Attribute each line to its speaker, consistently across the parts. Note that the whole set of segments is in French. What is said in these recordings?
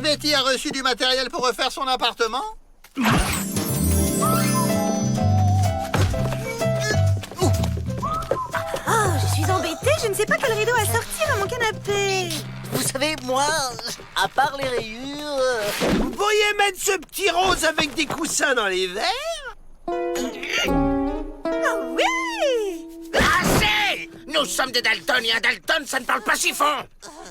Speaker 1: Miss Betty a reçu du matériel pour refaire son appartement?
Speaker 2: Oh, je suis embêtée, je ne sais pas quel rideau à sortir à mon canapé.
Speaker 3: Vous savez, moi, à part les rayures...
Speaker 4: Vous pourriez mettre ce petit rose avec des coussins dans les verres?
Speaker 2: Oh oui!
Speaker 5: Assez! Nous sommes des Dalton et un Dalton, ça ne parle pas si fort.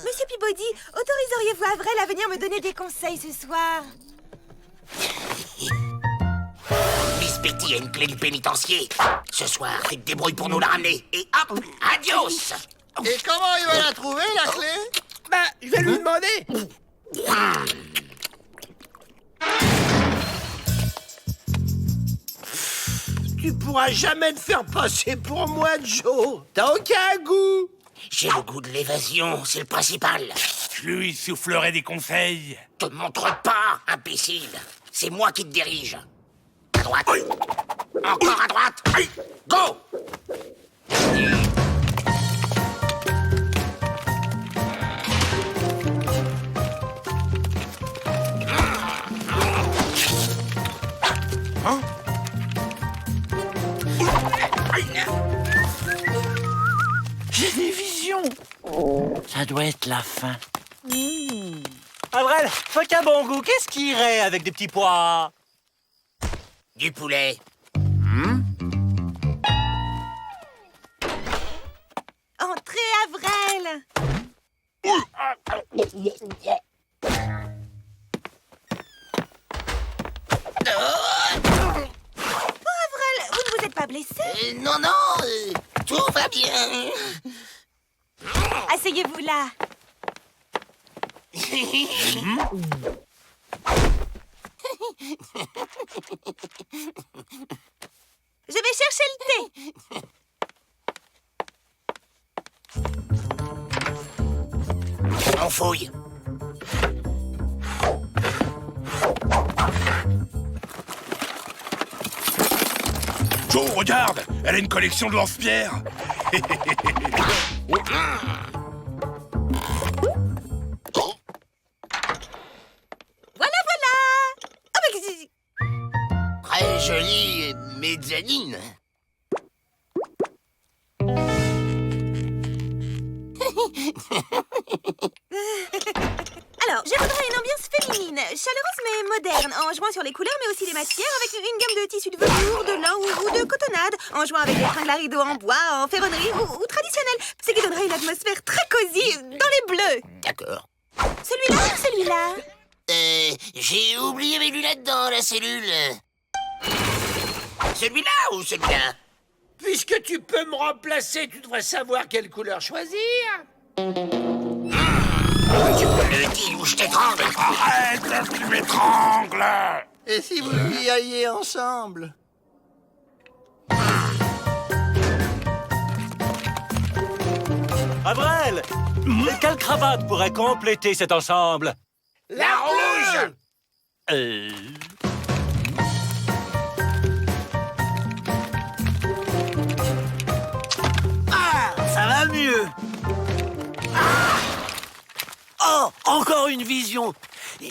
Speaker 2: Monsieur Peabody, autoriseriez-vous Avrel à venir me donner des conseils ce soir?
Speaker 5: Miss Betty a une clé du pénitencier. Ce soir, tu te débrouilles pour nous la ramener. Et hop, adios!
Speaker 1: Et comment il va la trouver, la clé?
Speaker 4: Bah, je vais lui demander. Tu pourras jamais te faire passer pour moi, Joe. T'as aucun goût.
Speaker 5: J'ai le goût de l'évasion, c'est le principal.
Speaker 6: Je lui soufflerai des conseils.
Speaker 5: Te montre pas, imbécile. C'est moi qui te dirige. À droite. Encore à droite. Go!
Speaker 6: Hein?
Speaker 3: J'ai des visions. Ça doit être la fin. Avrel, fuck à bon goût, qu'est-ce qui irait avec des petits pois?
Speaker 5: Du poulet.
Speaker 2: Entrez, Avrel! Avrel, vous ne vous êtes pas blessé?
Speaker 5: Non, non, tout va bien.
Speaker 2: Asseyez-vous là. Je vais chercher le thé.
Speaker 5: On fouille.
Speaker 6: Joe, regarde, elle a une collection de lance-pierres.
Speaker 2: Voilà, voilà. Oh, mais...
Speaker 5: Très jolie mezzanine.
Speaker 2: Alors, je voudrais une ambiance féminine, chaleureuse mais moderne, en jouant sur les couleurs mais aussi les matières, avec une gamme de tissus de velours, de lin ou de cotonnade, en jouant avec des tringles à rideaux en bois, en ferronnerie ou traditionnel, ce qui donnerait une atmosphère très cosy dans les bleus.
Speaker 5: D'accord.
Speaker 2: Celui-là ou celui-là?
Speaker 5: J'ai oublié mes lunettes dans la cellule. Celui-là ou celui-là?
Speaker 4: Puisque tu peux me remplacer, tu devrais savoir quelle couleur choisir.
Speaker 5: Tu me le dis ou je t'étrangle.
Speaker 6: Arrête, tu m'étrangles.
Speaker 1: Et si vous y alliez ensemble?
Speaker 3: Avrel, quelle cravate pourrait compléter cet ensemble?
Speaker 4: La rouge.
Speaker 3: Ah, ça va mieux. Oh, encore une vision.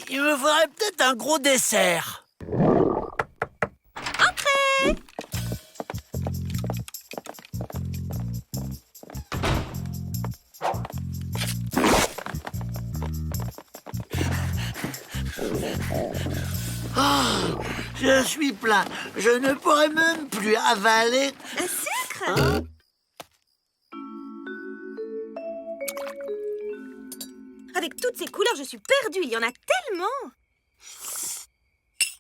Speaker 3: Il me faudrait peut-être un gros dessert.
Speaker 2: Entrez!
Speaker 3: Oh, je suis plein. Je ne pourrais même plus avaler.
Speaker 2: Un sucre? Avec toutes ces couleurs, je suis perdue. Il y en a tellement.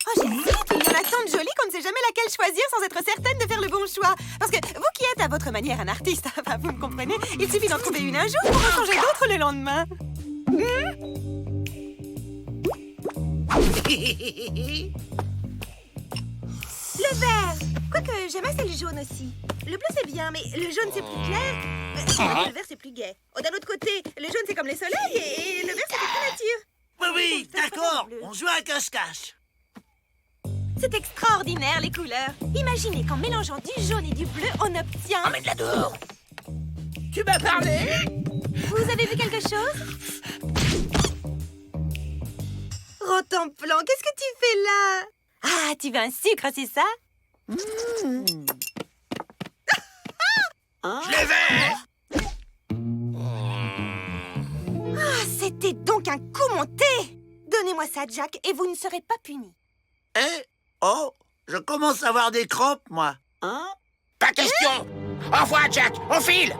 Speaker 2: Oh, j'hésite. Il y en a tant de jolies qu'on ne sait jamais laquelle choisir sans être certaine de faire le bon choix. Parce que vous qui êtes à votre manière un artiste, enfin, vous me comprenez, il suffit d'en trouver une un jour pour en changer d'autres le lendemain. Le vert. Quoique, j'aime assez le jaune aussi. Le bleu, c'est bien, mais le jaune, c'est plus clair. Le vert, c'est plus gai. Oh, d'un autre côté, le jaune, c'est comme les soleils et le vert, c'est plus nature.
Speaker 3: Oui, oui,
Speaker 2: Ça, c'est
Speaker 3: d'accord.
Speaker 2: pas bleu.
Speaker 3: On joue à cache-cache.
Speaker 2: C'est extraordinaire, les couleurs. Imaginez qu'en mélangeant du jaune et du bleu, on obtient...
Speaker 5: Emmène-la dehors.
Speaker 4: Tu m'as parlé?
Speaker 2: Vous avez vu quelque chose? grand plan, qu'est-ce que tu fais là? Ah, tu veux un sucre, c'est ça?
Speaker 5: Je les vais!
Speaker 2: Ah, c'était donc un coup monté! Donnez-moi ça, Jack, et vous ne serez pas puni.
Speaker 4: Oh, je commence à avoir des crampes, moi. Hein?
Speaker 5: Pas question! Au revoir, Jack! On file!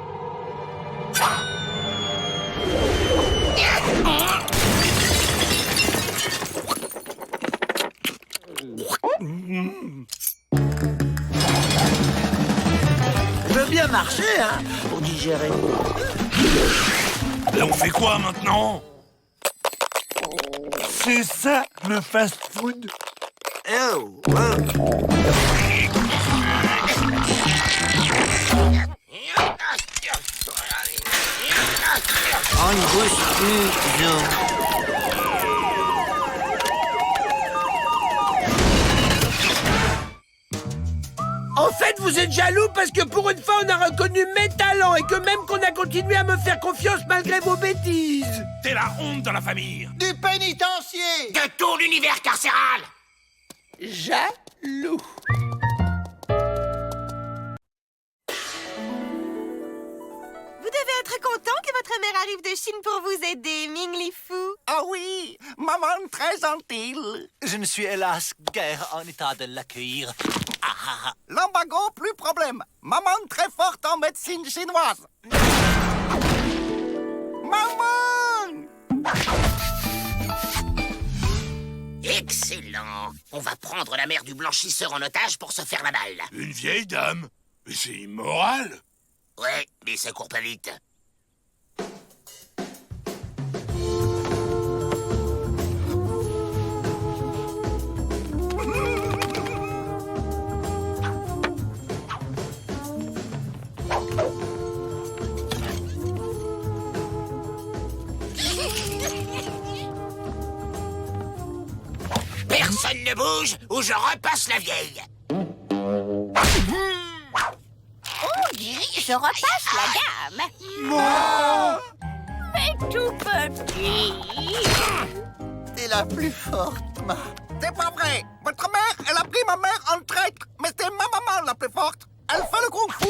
Speaker 4: Je veux bien marcher, hein, pour digérer.
Speaker 6: Et on fait quoi maintenant?
Speaker 3: C'est ça, le fast-food.
Speaker 4: Oh, On ne bouge plus, Joe. En fait, vous êtes jaloux parce que pour une fois, on a reconnu mes talents et que même qu'on a continué à me faire confiance malgré vos bêtises.
Speaker 6: T'es la honte de la famille.
Speaker 1: Du pénitencier!
Speaker 5: De tout l'univers carcéral!
Speaker 4: Jaloux.
Speaker 2: Vous devez être content que votre mère arrive de Chine pour vous aider, Ming Li Fu.
Speaker 7: Ah oui, maman très gentille.
Speaker 3: Je ne suis hélas guère en état de l'accueillir.
Speaker 7: L'embargo, plus problème. Maman très forte en médecine chinoise. Maman!
Speaker 5: Excellent! On va prendre la mère du blanchisseur en otage pour se faire la balle.
Speaker 6: Une vieille dame. Mais c'est immoral.
Speaker 5: Ouais, mais ça court pas vite. Personne ne bouge ou je repasse la vieille.
Speaker 2: Je repasse la gamme. Mais tout petit.
Speaker 1: T'es la plus forte, ma.
Speaker 7: C'est pas vrai. Votre mère, elle a pris ma mère en traître. Mais c'est ma maman la plus forte. Elle fait le kung fu.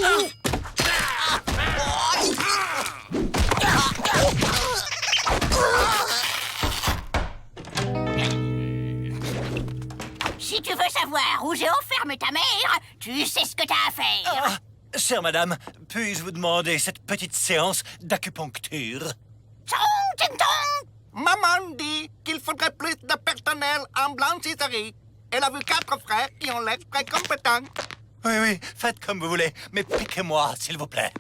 Speaker 2: Si tu veux savoir où j'ai enfermé ta mère, tu sais ce que t'as à faire.
Speaker 3: Chère madame, puis-je vous demander cette petite séance d'acupuncture?
Speaker 7: Maman dit qu'il faudrait plus de personnel en blanchisserie. Elle a vu 4 frères qui ont l'air très compétents.
Speaker 3: Oui, oui, faites comme vous voulez, mais piquez-moi, s'il vous plaît.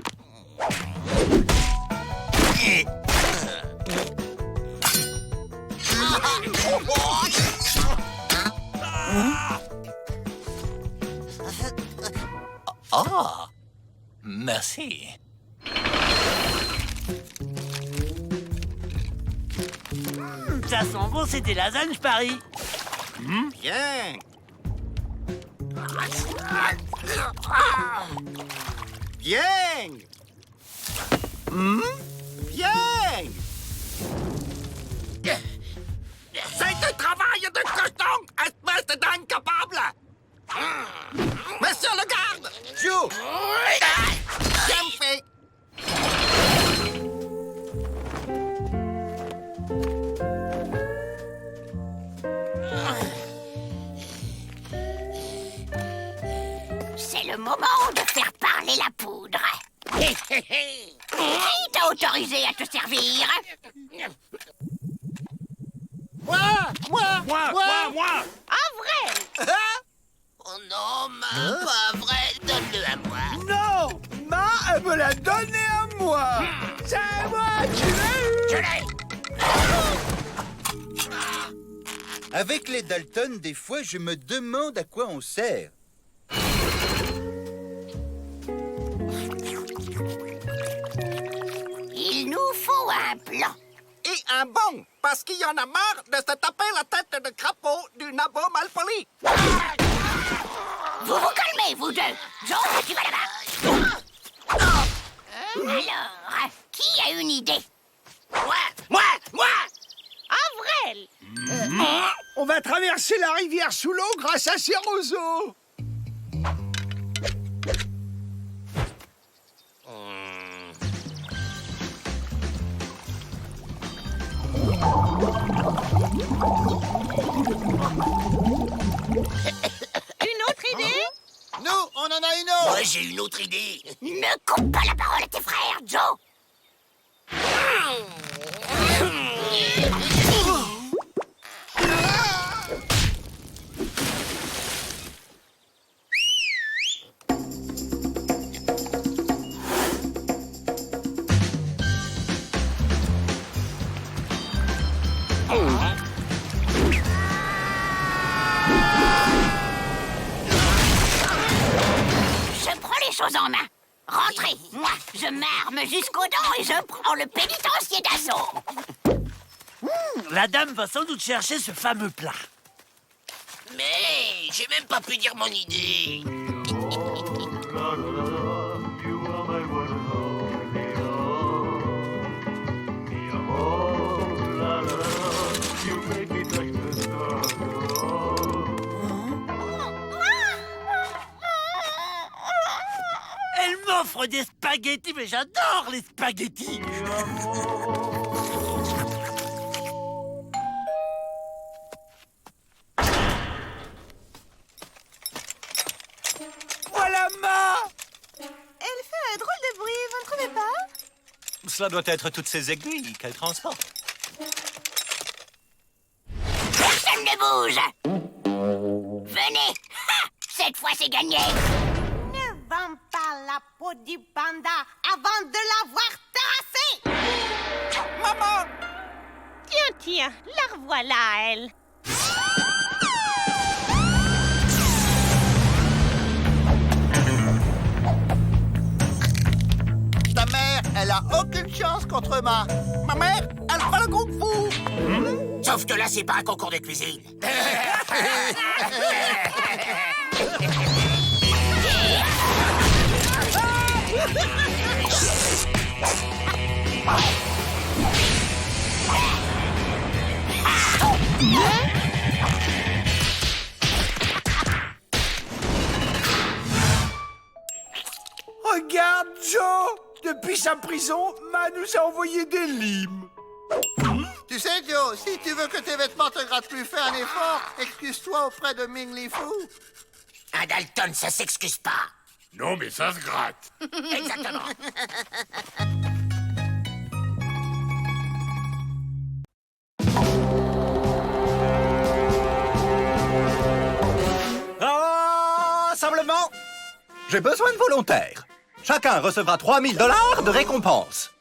Speaker 3: Ah, merci.
Speaker 4: Ça sent bon, c'est des lasagnes, je parie.
Speaker 7: Bien. Bien. Bien. C'est du travail de cochon, espèce de dingue capable. Monsieur le garde. Joe. Bien fait.
Speaker 2: C'est le moment de faire parler la poudre. Qui t'a autorisé à te servir?
Speaker 7: Moi.
Speaker 6: Moi.
Speaker 2: En vrai?
Speaker 5: Oh non, ma, pas vrai, donne-le à moi.
Speaker 4: Non, Ma, elle me l'a donné à moi. C'est moi qui l'ai eu.
Speaker 5: Je l'ai.
Speaker 8: Avec les Dalton, des fois, je me demande à quoi on sert.
Speaker 2: Il nous faut un plan.
Speaker 7: Et un bon, parce qu'il y en a marre de se taper la tête de crapaud du nabo malpoli.
Speaker 2: Vous vous calmez, vous deux. Joe, tu vas là-bas. Alors, qui a une idée?
Speaker 5: Moi.
Speaker 2: En vrai?
Speaker 9: elle.
Speaker 4: On va traverser la rivière sous l'eau grâce à ces roseaux.
Speaker 9: Une autre idée?
Speaker 1: Nous, on en a une autre.
Speaker 5: Moi, j'ai une autre idée.
Speaker 9: Ne coupe pas la parole à tes frères, Joe. Je prends les choses en main. Rentrez, moi, je m'arme jusqu'aux dents et je prends le pénitencier d'assaut.
Speaker 3: La dame va sans doute chercher ce fameux plat.
Speaker 5: Mais j'ai même pas pu dire mon idée.
Speaker 3: Elle m'offre des spaghettis, mais j'adore les spaghettis. Voilà Ma.
Speaker 2: Elle fait un drôle de bruit, vous ne trouvez pas?
Speaker 10: Cela doit être toutes ces aiguilles qu'elle transporte.
Speaker 9: Personne ne bouge. Venez. Ha! Cette fois, c'est gagné. Ne vends pas la peau du panda avant de l'avoir tassé.
Speaker 7: Maman!
Speaker 9: Tiens, la revoilà, elle.
Speaker 1: Ta mère, elle a aucune chance contre Ma.
Speaker 7: Ma mère, elle fait le kung fu!
Speaker 5: Sauf que là, c'est pas un concours de cuisine.
Speaker 4: Regarde, Joe! Depuis sa prison, Ma nous a envoyé des limes.
Speaker 1: Tu sais, Joe, si tu veux que tes vêtements te grattent plus, fais un effort. Excuse-toi auprès de Ming Li Fu.
Speaker 5: Un Dalton, ça s'excuse pas.
Speaker 6: Non, mais ça se gratte.
Speaker 5: Exactement.
Speaker 10: Rassemblement! J'ai besoin de volontaires. Chacun recevra 3000 $ de récompense.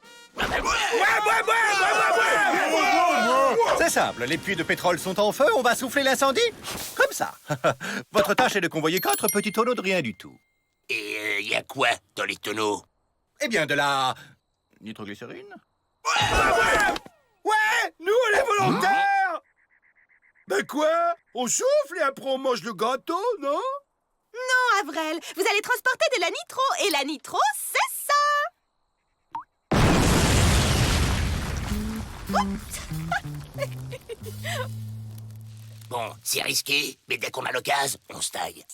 Speaker 10: C'est simple, les puits de pétrole sont en feu, on va souffler l'incendie. Comme ça. Votre tâche est de convoyer 4 petits tonneaux de rien du tout.
Speaker 5: Et y a quoi dans les tonneaux?
Speaker 10: Eh bien, de la... nitroglycérine?
Speaker 4: Ouais, nous, on est volontaires! Ben quoi? On souffle et après on mange le gâteau, non?
Speaker 2: Non, Avrel, vous allez transporter de la nitro, et la nitro, c'est ça!
Speaker 5: Bon, c'est risqué, mais dès qu'on a l'occasion, on se taille.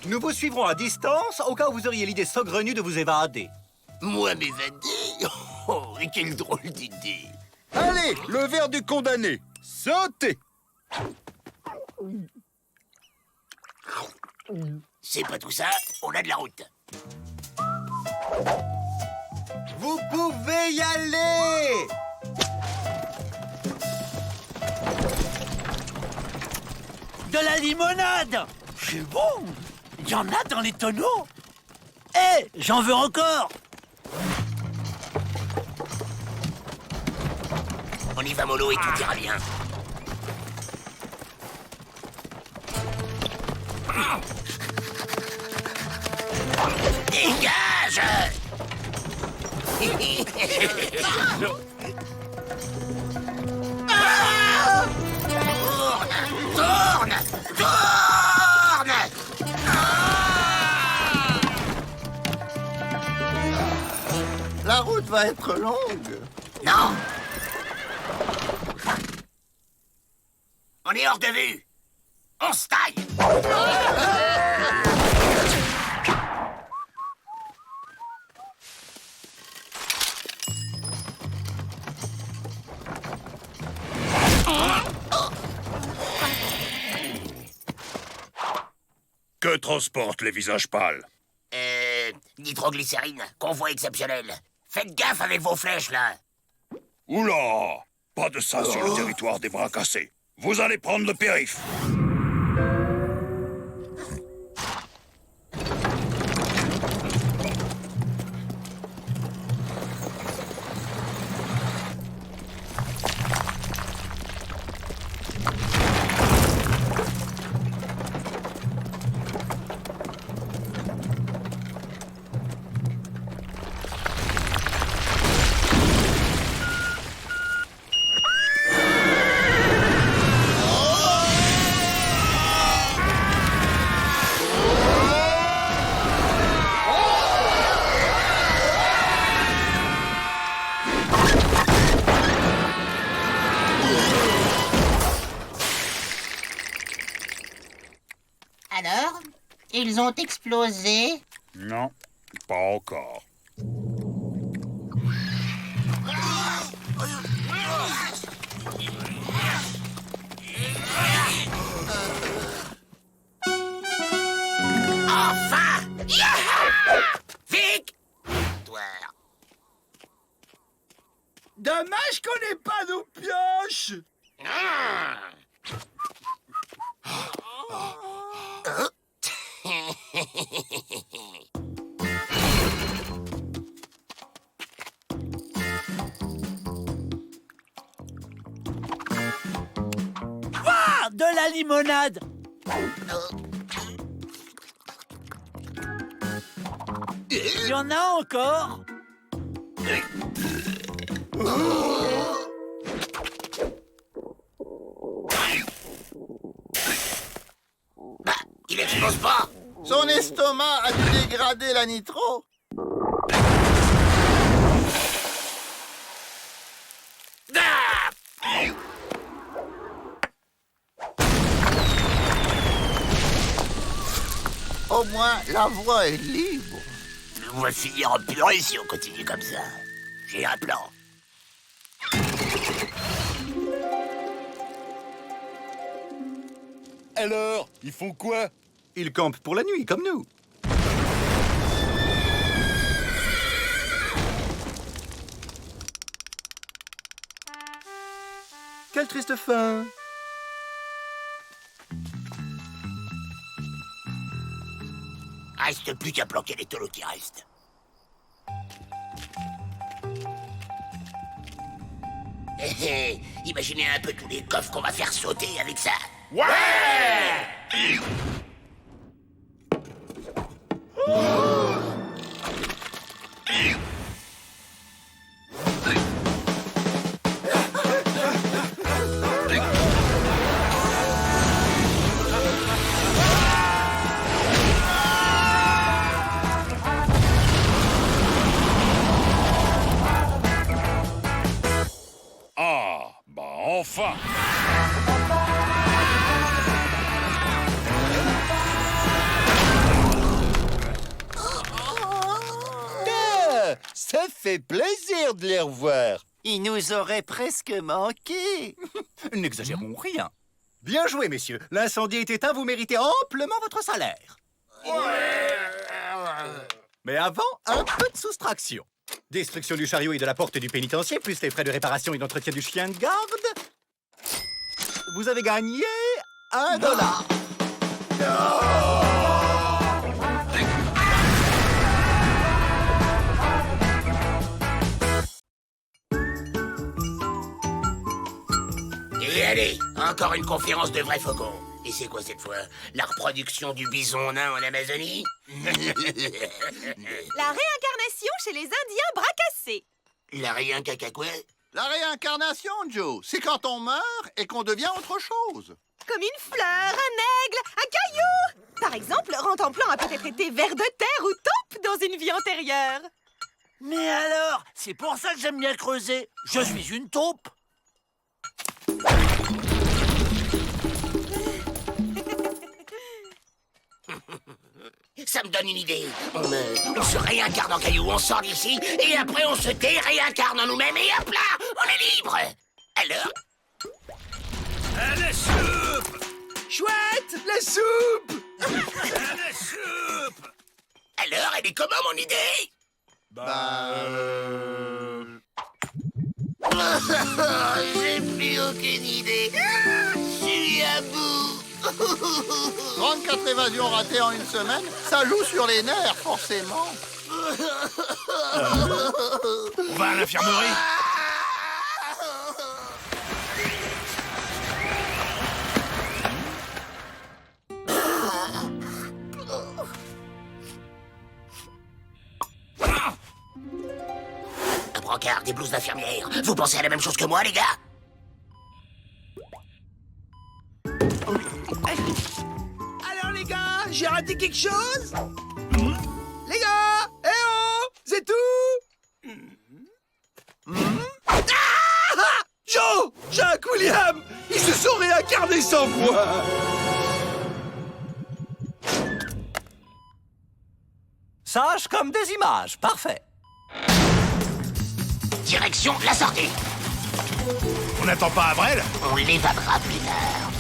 Speaker 10: Nous vous suivrons à distance au cas où vous auriez l'idée saugrenue de vous évader.
Speaker 5: Moi, m'évader? Oh, et quelle drôle d'idée!
Speaker 8: Allez, le verre du condamné. Sautez!
Speaker 5: C'est pas tout ça, on a de la route.
Speaker 10: Vous pouvez y aller!
Speaker 3: De la limonade. C'est bon. Il y en a dans les tonneaux. Hé, j'en veux encore.
Speaker 5: On y va mollo et tout ira bien. Dégage! Tourne! Tourne!
Speaker 1: La route va être longue.
Speaker 5: Non! est hors de vue. On se taille.
Speaker 6: Que transportent les visages pâles?
Speaker 5: Nitroglycérine, convoi exceptionnel. Faites gaffe avec vos flèches, là.
Speaker 6: Oula! Pas de ça sur le territoire des bras cassés. Vous allez prendre le périph'.
Speaker 9: Alors, ils ont explosé.
Speaker 6: Non, pas encore.
Speaker 5: Enfin! Yeah! Vic! Toi.
Speaker 4: Dommage qu'on n'ait pas nos pioches.
Speaker 3: Ah, de la limonade. Il y en a encore?
Speaker 5: Bah, il explose pas.
Speaker 1: Son estomac a dû dégrader la nitro.
Speaker 5: Ah!
Speaker 1: Au moins, la voie est libre.
Speaker 5: On va finir en purée si on continue comme ça. J'ai un plan.
Speaker 10: Alors, ils font quoi? Ils campent pour la nuit, comme nous. Quelle triste fin.
Speaker 5: Reste plus qu'à planquer les tolos qui restent. Imaginez un peu tous les coffres qu'on va faire sauter avec ça. Ouais!
Speaker 6: Ah, bah enfin!
Speaker 8: Ah, ça fait plaisir de les revoir. Ils nous auraient presque manqué.
Speaker 10: N'exagérons rien. Bien joué, messieurs. L'incendie est éteint, vous méritez amplement votre salaire. Mais avant, un peu de soustraction. Destruction du chariot et de la porte du pénitencier, plus les frais de réparation et d'entretien du chien de garde. Vous avez gagné $1.
Speaker 5: Et allez, encore une conférence de vrais faucons. Et c'est quoi cette fois? La reproduction du bison nain en Amazonie?
Speaker 2: La réincarnation chez les Indiens bras cassés.
Speaker 5: La rien caca quoi?
Speaker 1: La réincarnation, Joe, c'est quand on meurt et qu'on devient autre chose.
Speaker 2: Comme une fleur, un aigle, un caillou. Par exemple, Rantanplan a peut-être été ver de terre ou taupe dans une vie antérieure.
Speaker 3: Mais alors, c'est pour ça que j'aime bien creuser. Je suis une taupe.
Speaker 5: Ça me donne une idée. On se réincarne en caillou, on sort d'ici, et après on se déréincarne en nous-mêmes, et hop là, on est libre. Alors?
Speaker 4: La soupe! Chouette, la soupe!
Speaker 6: La soupe!
Speaker 5: Alors, elle est comment, mon idée? J'ai plus aucune idée. Je suis à bout.
Speaker 1: 34 évasions ratées en une semaine, ça joue sur les nerfs, forcément.
Speaker 6: On va à l'infirmerie.
Speaker 5: Un brancard, des blouses d'infirmière. Vous pensez à la même chose que moi, les gars?
Speaker 4: Alors les gars, j'ai raté quelque chose? Les gars, eh oh, c'est tout? Ah! Joe, Jack, William, ils se sont réincarnés sans moi.
Speaker 10: Sage comme des images, parfait.
Speaker 5: Direction la sortie.
Speaker 6: On n'attend pas Avrel?
Speaker 5: On l'évadera plus tard.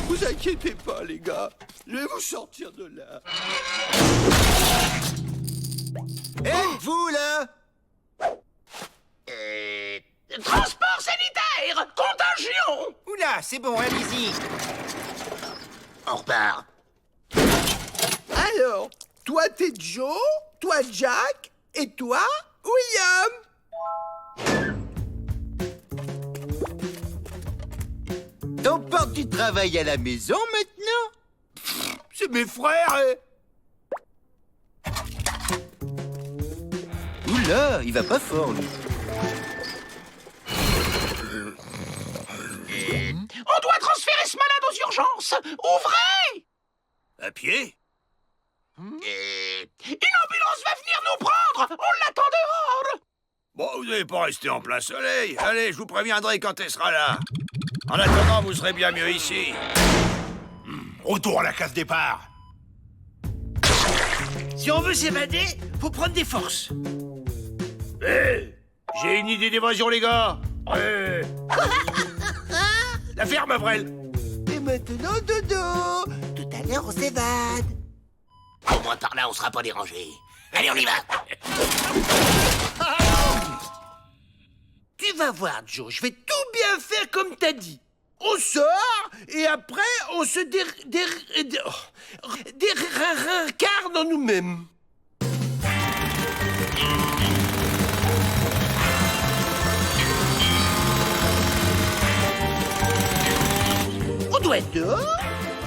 Speaker 4: Vous inquiétez pas, les gars. Je vais vous sortir de là.
Speaker 8: Et vous, là?
Speaker 5: Transport sanitaire! Contagion!
Speaker 8: Oula, c'est bon, allez-y.
Speaker 5: On repart.
Speaker 4: Alors, toi t'es Joe, toi Jack, et toi William.
Speaker 8: On porte du travail à la maison, maintenant?
Speaker 4: C'est mes frères.
Speaker 8: Oula, il va pas fort, lui.
Speaker 5: On doit transférer ce malade aux urgences! Ouvrez!
Speaker 6: À pied?
Speaker 5: Une ambulance va venir nous prendre! On l'attend dehors!
Speaker 6: Bon, vous n'allez pas rester en plein soleil. Allez, je vous préviendrai quand elle sera là. En attendant, vous serez bien mieux ici. Retour à la case départ.
Speaker 4: Si on veut s'évader, faut prendre des forces.
Speaker 6: Hé, j'ai une idée d'évasion, les gars. Ouais. La ferme, Avrel.
Speaker 4: Et maintenant, dodo. Tout à l'heure, on s'évade.
Speaker 5: Au moins par là, on sera pas dérangé. Allez, on y va!
Speaker 4: Tu vas voir, Joe, je vais tout bien faire comme t'as dit. On sort, et après, on se réincarne en nous-mêmes. On doit être dehors.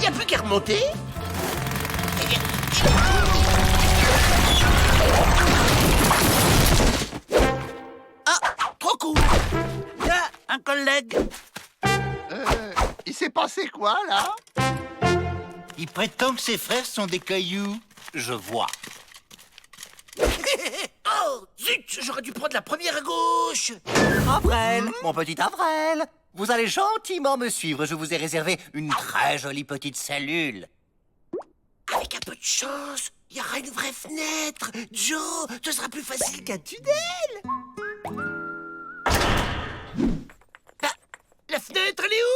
Speaker 4: Y a plus qu'à remonter.
Speaker 5: Trop cool!
Speaker 3: Là, un collègue.
Speaker 1: Il s'est passé quoi, là?
Speaker 8: Il prétend que ses frères sont des cailloux.
Speaker 10: Je vois.
Speaker 4: Oh, zut, j'aurais dû prendre la première à gauche.
Speaker 10: Avrel, mon petit Avrel, vous allez gentiment me suivre. Je vous ai réservé une très jolie petite cellule.
Speaker 4: Avec un peu de chance, il y aura une vraie fenêtre. Joe, ce sera plus facile qu'un tunnel. Ah, la fenêtre, elle est où?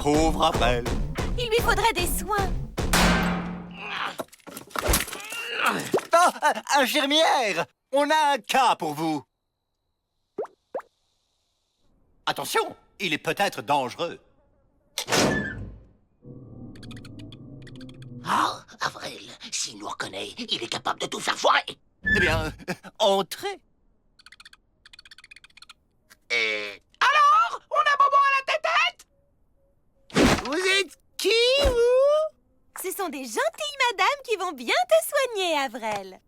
Speaker 10: Pauvre Avrel.
Speaker 2: Il lui faudrait des soins.
Speaker 10: Oh, infirmière, on a un cas pour vous. Attention, il est peut-être dangereux.
Speaker 5: Oh, Avrel, s'il nous reconnaît, il est capable de tout faire foirer.
Speaker 10: Eh bien, entrez.
Speaker 5: Alors, on a Bobo à la tête-tête?
Speaker 4: Vous êtes qui, vous?
Speaker 2: Ce sont des gentilles madames qui vont bien te soigner, Avrel.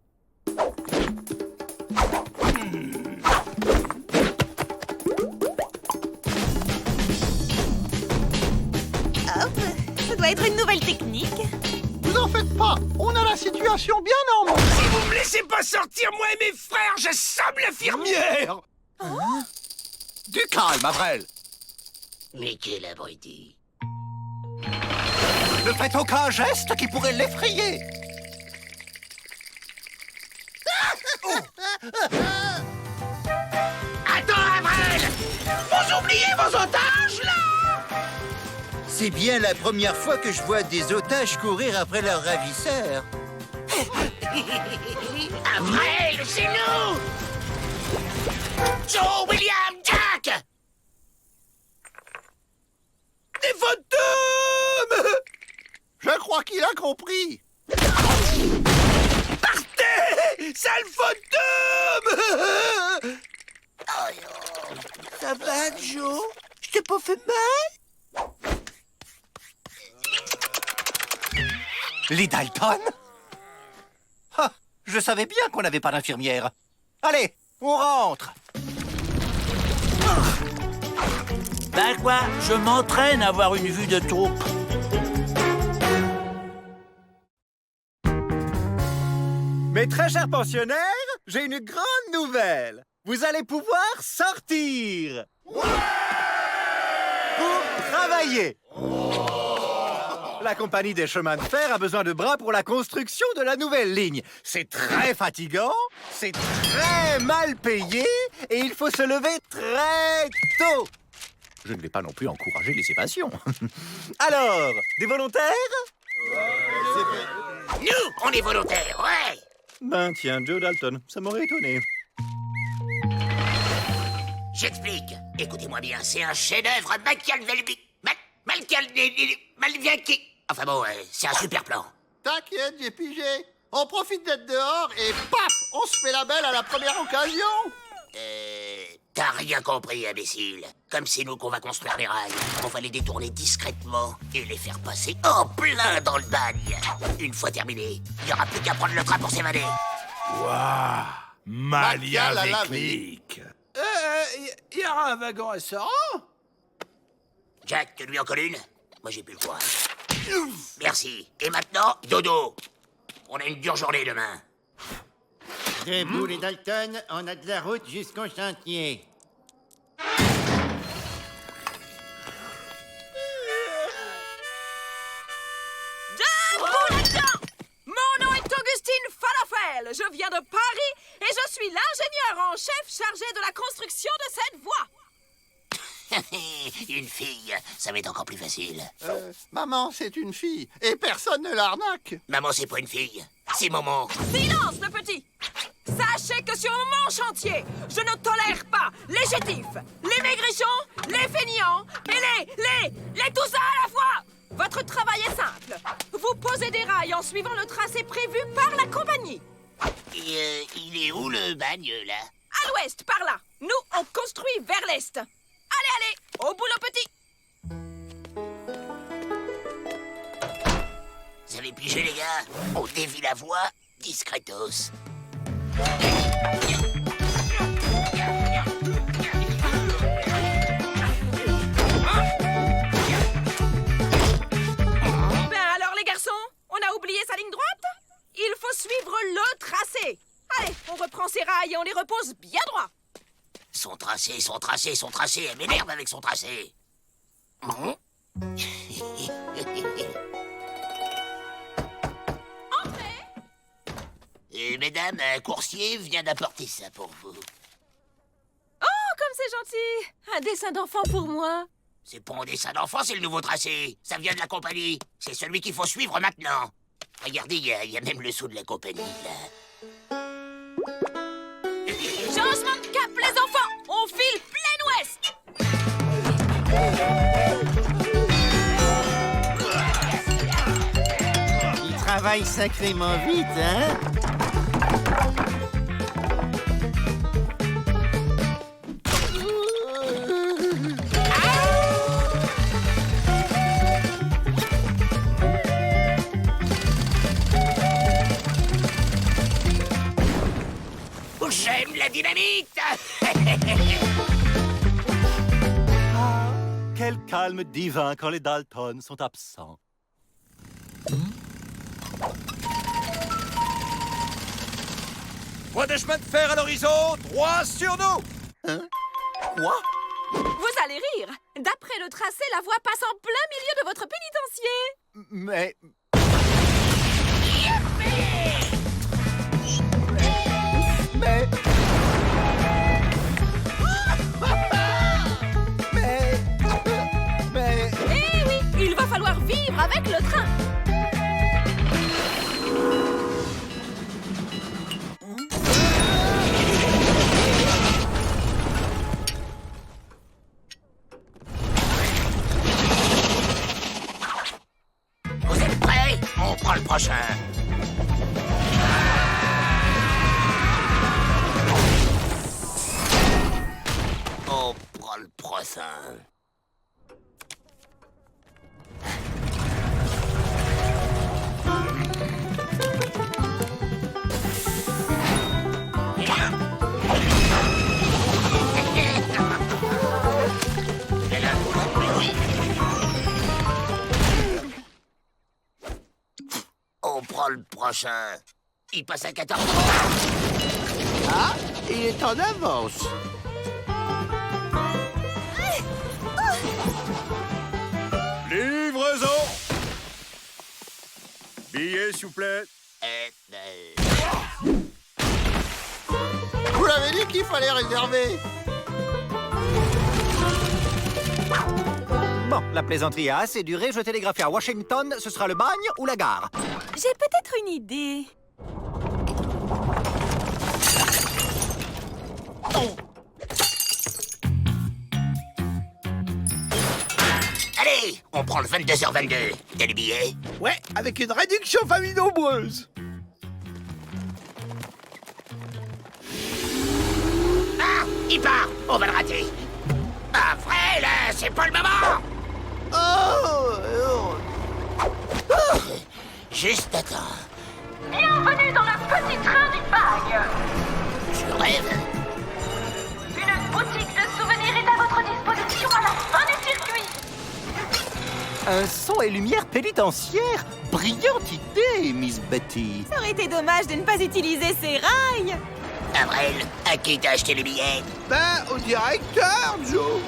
Speaker 2: Hop, ça doit être une nouvelle technique.
Speaker 1: Vous en faites pas, on a la situation bien en main.
Speaker 4: Si vous me laissez pas sortir, moi et mes frères, j'assomme l'infirmière.
Speaker 10: Du calme, Avrel.
Speaker 5: Mais quel abruti.
Speaker 10: Ne faites aucun geste qui pourrait l'effrayer.
Speaker 5: Attends, Avril! Vous oubliez vos otages, là?
Speaker 8: C'est bien la première fois que je vois des otages courir après leurs ravisseurs.
Speaker 5: Avril, c'est nous! Joe, William, Jack!
Speaker 4: Des fantômes!
Speaker 1: Je crois qu'il a compris.
Speaker 4: Partez! Sale fantôme!
Speaker 1: Ça va, Joe? Je t'ai pas fait mal?
Speaker 10: Les Dalton? Ah, je savais bien qu'on n'avait pas d'infirmière. Allez, on rentre.
Speaker 3: Ben quoi, je m'entraîne à avoir une vue de taupe.
Speaker 10: Mes très chers pensionnaires, j'ai une grande nouvelle. Vous allez pouvoir sortir. Pour travailler. La compagnie des chemins de fer a besoin de bras pour la construction de la nouvelle ligne. C'est très fatigant, c'est très mal payé et il faut se lever très tôt. Je ne vais pas non plus encourager les évasions. Alors, des volontaires?
Speaker 5: Nous, on est volontaires, ouais!
Speaker 10: Ben tiens, Joe Dalton, ça m'aurait étonné.
Speaker 5: J'explique. Écoutez-moi bien, c'est un chef-d'œuvre Malviaki. Enfin bon, c'est un super plan.
Speaker 1: T'inquiète, j'ai pigé. On profite d'être dehors et paf, on se fait la belle à la première occasion.
Speaker 5: T'as rien compris, imbécile. Comme c'est nous qu'on va construire les rails, on va les détourner discrètement et les faire passer en plein dans le bagne. Une fois terminé, il n'y aura plus qu'à prendre le train pour s'évader.
Speaker 6: Waouh! Machiavélique!
Speaker 4: Il y aura un wagon restaurant?
Speaker 5: Jack, tu lui en colles une? Moi, j'ai plus le courage. Merci. Et maintenant, dodo. On a une dure journée demain.
Speaker 7: Debout les Dalton, on a de la route jusqu'au chantier.
Speaker 2: Debout là-dedans! Mon nom est Augustine Falafel. Je viens de Paris et je suis l'ingénieur en chef chargé de la construction de cette voie.
Speaker 5: Une fille, ça va être encore plus facile.
Speaker 1: Maman, c'est une fille et personne ne l'arnaque.
Speaker 5: Maman, c'est pas une fille, c'est maman.
Speaker 2: Silence, le petit! Sachez que sur mon chantier, je ne tolère pas les chétifs, les maigrichons, les feignants et les tout ça à la fois! Votre travail est simple. Vous posez des rails en suivant le tracé prévu par la compagnie.
Speaker 5: Et il est où le bagne, là?
Speaker 2: À l'ouest, par là. Nous, on construit vers l'est. Allez, au boulot, petit!
Speaker 5: Vous avez pigé, les gars? On dévie la voie, discretos.
Speaker 2: Ben alors, les garçons, on a oublié sa ligne droite? Il faut suivre le tracé. Allez, on reprend ses rails et on les repose bien droit.
Speaker 5: Son tracé, elle m'énerve avec son tracé.
Speaker 2: Entrez!
Speaker 5: Mesdames, un coursier vient d'apporter ça pour vous.
Speaker 2: Oh, comme c'est gentil! Un dessin d'enfant pour moi.
Speaker 5: C'est pas un dessin d'enfant, c'est le nouveau tracé. Ça vient de la compagnie. C'est celui qu'il faut suivre maintenant. Regardez, il y a même le sceau de la compagnie, là.
Speaker 2: Changement de cap, les enfants! On file plein ouest!
Speaker 7: Il travaille sacrément vite, hein?
Speaker 5: J'aime la dynamite!
Speaker 10: Quel calme divin quand les Dalton sont absents.
Speaker 6: Point de chemin de fer à l'horizon, droit sur nous!
Speaker 10: Quoi?
Speaker 2: Vous allez rire! D'après le tracé, la voie passe en plein milieu de votre pénitencier. financier.
Speaker 10: Mais... Mais... Mais...
Speaker 2: Eh oui, il va falloir vivre avec le train.
Speaker 5: Vous êtes prêts? On prend le prochain. On prend le prochain. On prend le prochain. Il passe à 14h.
Speaker 1: Ah, il est en avance.
Speaker 6: Livraison! Billet, s'il vous plaît.
Speaker 1: Vous l'avez dit qu'il fallait réserver.
Speaker 10: Bon, la plaisanterie a assez duré. Je télégraphie à Washington. Ce sera le bagne ou la gare.
Speaker 2: J'ai peut-être une idée.
Speaker 5: Allez, on prend le 22h22. T'as les billets?
Speaker 4: Ouais, avec une réduction famille nombreuse.
Speaker 5: Ah, il part. On va le rater. Ah, vrai, là, c'est pas le moment. Juste attends.
Speaker 9: Bienvenue dans le petit train du bagne.
Speaker 5: Je rêve.
Speaker 9: Une boutique de souvenirs est à votre disposition à la fin du circuit.
Speaker 10: Un son et lumière pénitentiaire. Brillante idée, Miss Betty.
Speaker 2: Ça aurait été dommage de ne pas utiliser ces rails.
Speaker 5: Avril, à qui t'as acheté les billets?
Speaker 1: Ben, au directeur, Joe.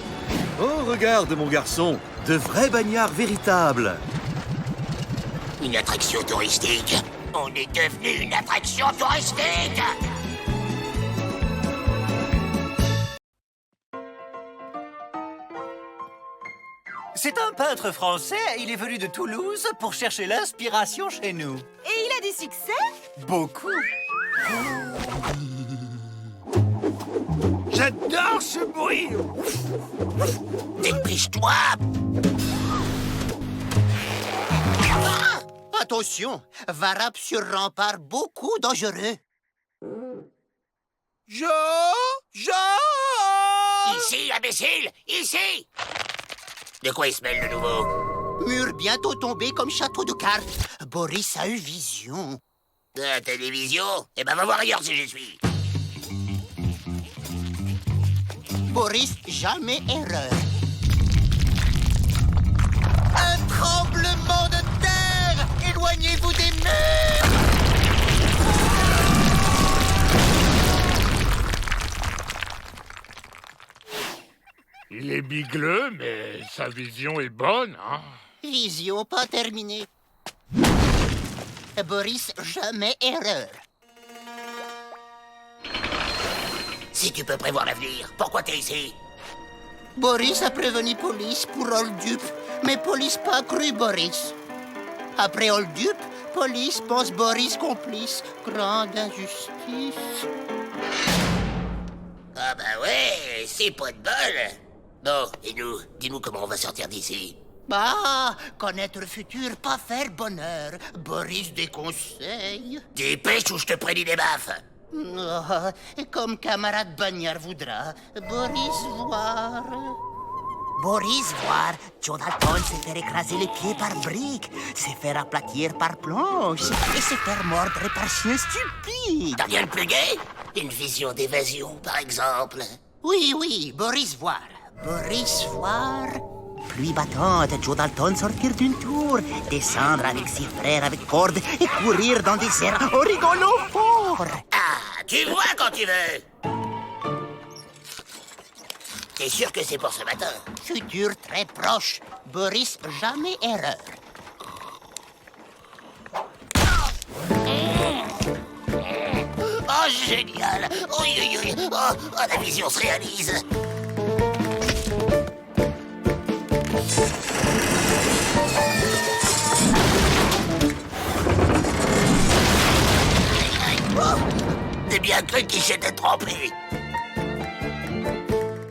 Speaker 11: Oh, regarde, mon garçon, de vrais bagnards véritables.
Speaker 5: Une attraction touristique. On est devenu une attraction touristique.
Speaker 3: C'est un peintre français. Il est venu de Toulouse pour chercher l'inspiration chez nous.
Speaker 2: Et il a du succès?
Speaker 3: Beaucoup.
Speaker 4: J'adore ce bruit.
Speaker 5: Dépêche-toi.
Speaker 1: Attention, Varap sur rempart beaucoup dangereux. Joe!
Speaker 5: Ici, imbécile, ici. De quoi il se mêle, le nouveau?
Speaker 1: Mur bientôt tombé comme château de cartes. Boris a eu vision.
Speaker 5: De la télévision? Eh ben, va voir ailleurs si j'y suis.
Speaker 1: Boris, jamais erreur. Un tremblement de terre! Éloignez-vous des murs!
Speaker 12: Il est bigleux, mais sa vision est bonne, hein?
Speaker 1: Vision pas terminée. Boris, jamais erreur.
Speaker 5: Si tu peux prévoir l'avenir, pourquoi t'es ici?
Speaker 1: Boris a prévenu police pour Oldup, mais police pas cru Boris. Après Oldup, police pense Boris complice. Grande injustice.
Speaker 5: Ah bah ouais, c'est pas de bol. Bon, et nous, dis-nous comment on va sortir d'ici.
Speaker 1: Bah, connaître le futur, pas faire bonheur. Boris déconseille.
Speaker 5: Dépêche ou je te prédis des baffes.
Speaker 1: Oh, comme camarade Bagnard voudra. Boris voir. Boris voir. Joe Dalton s'est faire écraser les pieds par briques, s'est faire aplatir par planche et s'est faire mordre par chien stupide.
Speaker 5: T'as rien de plus gai? Une vision d'évasion, par exemple.
Speaker 1: Oui, Boris voir. Boris voir. Pluie battante, Joe Dalton sortir d'une tour, descendre avec ses frères avec corde et courir dans des airs en rigolant fort.
Speaker 5: Ah, tu vois quand tu veux. T'es sûr que c'est pour ce matin?
Speaker 1: Futur très proche. Boris, jamais erreur.
Speaker 5: génial. Oui, oui, oui. Oh, la vision se réalise. Oh, j'ai bien cru qu'il s'était trompé.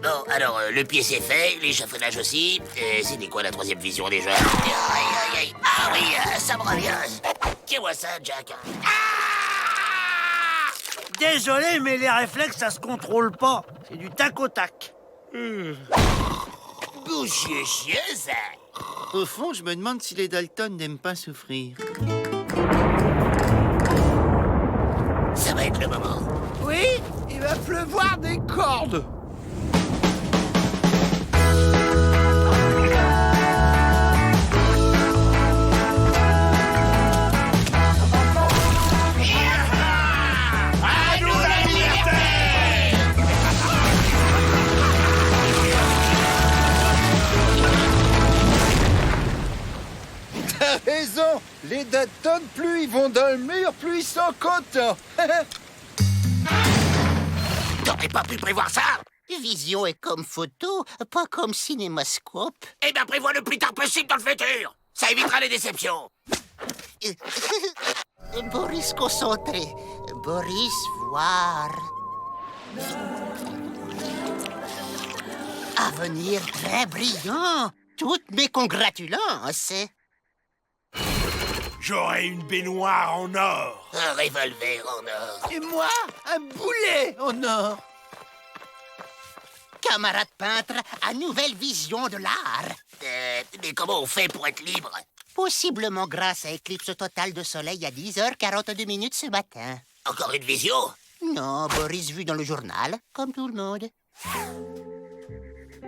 Speaker 5: Bon, alors, le pied c'est fait, l'échafaudage aussi. C'était quoi la troisième vision déjà? Aïe, aïe, aïe. Ah oui, ça me revient. Tiens-moi ça, Jack.
Speaker 3: Désolé, mais les réflexes, ça se contrôle pas. C'est du tac au tac.
Speaker 5: Bouchier chien, ça.
Speaker 8: Au fond, je me demande si les Dalton n'aiment pas souffrir.
Speaker 5: Ça va être le moment.
Speaker 4: Oui, il va pleuvoir des cordes.
Speaker 6: À nous la liberté!
Speaker 10: T'as raison. Les Dalton, plus ils vont dans le mur, plus ils sont contents.
Speaker 5: T'aurais pas pu prévoir ça?
Speaker 1: Vision est comme photo, pas comme cinémascope.
Speaker 5: Eh bien, prévois le plus tard possible dans le futur. Ça évitera les déceptions.
Speaker 1: Boris concentré. Boris voir. Avenir très brillant. Toutes mes congratulances.
Speaker 6: J'aurai une baignoire en or.
Speaker 5: Un revolver en or.
Speaker 4: Et moi, un boulet en or.
Speaker 1: Camarade peintre, à nouvelle vision de l'art.
Speaker 5: Mais comment on fait pour être libre?
Speaker 1: Possiblement grâce à éclipse totale de soleil à 10h42 ce matin.
Speaker 5: Encore une vision?
Speaker 1: Non, Boris vu dans le journal, comme tout le monde.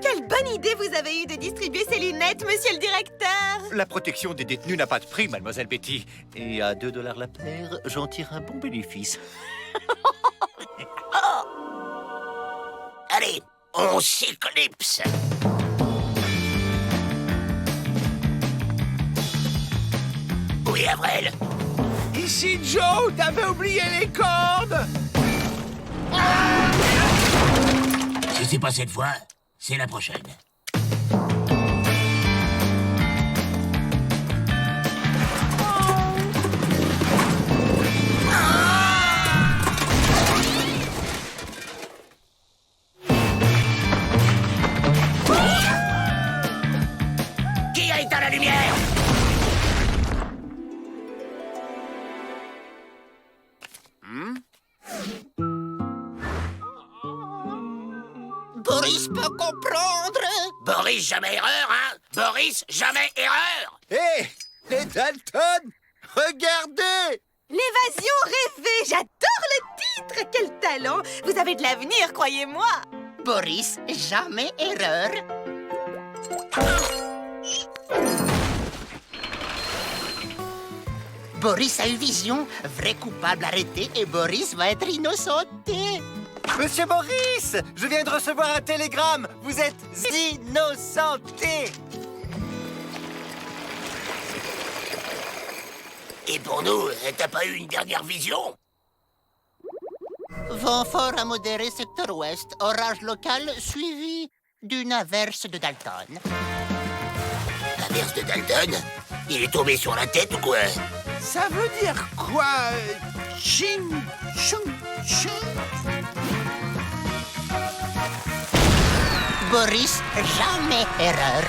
Speaker 2: Quelle bonne idée vous avez eue de distribuer ces lunettes, monsieur le directeur!
Speaker 10: La protection des détenus n'a pas de prix, mademoiselle Betty. Et à 2 $ la paire, j'en tire un bon bénéfice.
Speaker 5: Allez, on s'éclipse. Oui, Avril?
Speaker 4: Ici Joe, t'avais oublié les cordes.
Speaker 5: Si c'est pas cette fois, c'est la prochaine. Qui a éteint la lumière?
Speaker 1: Boris peut comprendre.
Speaker 5: Boris, jamais erreur, hein? Boris, jamais erreur!
Speaker 10: Hé, les Dalton, regardez!
Speaker 2: L'évasion rêvée! J'adore le titre! Quel talent! Vous avez de l'avenir, croyez-moi!
Speaker 1: Boris, jamais erreur. Boris a eu vision. Vrai coupable arrêté et Boris va être innocenté.
Speaker 10: Monsieur Boris, je viens de recevoir un télégramme. Vous êtes innocenté.
Speaker 5: Et pour nous, t'as pas eu une dernière vision?
Speaker 1: Vent fort à modéré secteur ouest. Orage local suivi d'une averse de Dalton.
Speaker 5: Averse de Dalton? Il est tombé sur la tête ou quoi?
Speaker 4: Ça veut dire quoi? Ching, chung, chung.
Speaker 1: Boris, jamais erreur.